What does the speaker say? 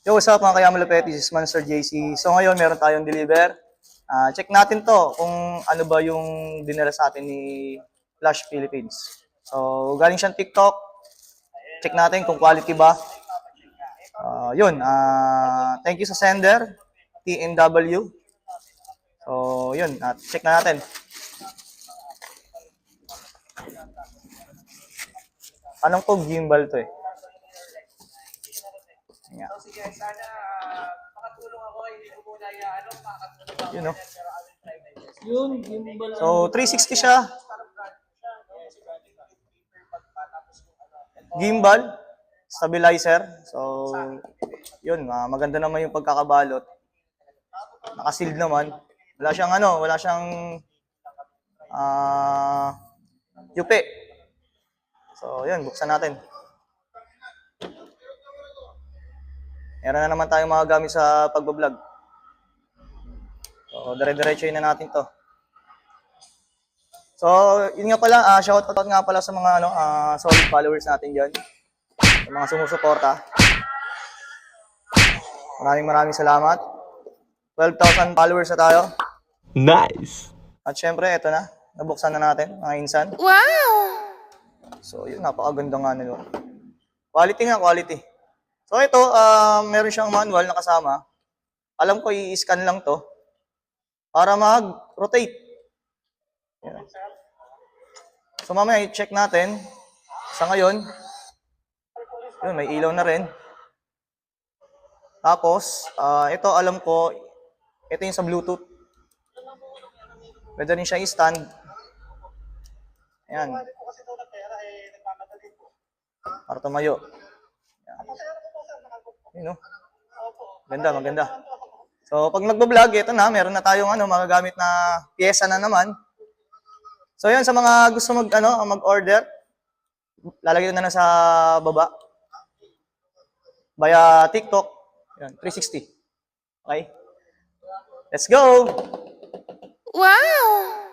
Yo, what's up mga Kayamulupet? This is Monster JC. So ngayon, meron tayong deliver. Check natin to kung ano ba yung dinala sa atin ni Flash Philippines. So, galing siyang TikTok. Check natin kung quality ba. Thank you sa sender, TNW. So, yun, check na natin. Anong to? Gimbal to eh. Yeah. So sige, sana makatulong ako, hindi ko muna makatulong ako. You know. Yun, gimbal. So, 360 siya. Gimbal, stabilizer. So, yun, maganda naman yung pagkakabalot. Nakasealed naman. Wala siyang yupi. So, yun, buksan natin. Meron na naman tayong mga gamit sa pagbablog. So, dire-diretsuhin na natin to. So, yun nga pala, shoutout nga pala sa mga solid followers natin dyan. Sa mga sumusuporta. Maraming salamat. 12,000 followers na tayo. Nice! At syempre, ito na. Nabuksan na natin, mga insan. Wow! So, yun, napakaganda nga nila. Quality. So, ito, meron siyang manual na kasama. Alam ko, i-scan lang to para mag-rotate. Yan. So, mamaya, i-check natin. Sa ngayon, yun, may ilaw na rin. Tapos, ito, alam ko, ito yung sa Bluetooth. Pwede rin siya i-stand. Ayan. Para tumayo. Ayan. Maganda. So, pag nagbo-vlog, ito na, meron na tayong magagamit na pyesa na naman. So, yun, sa mga gusto mag-order, lalagay ko na sa baba. Via TikTok. Yan, 360. Okay? Let's go! Wow!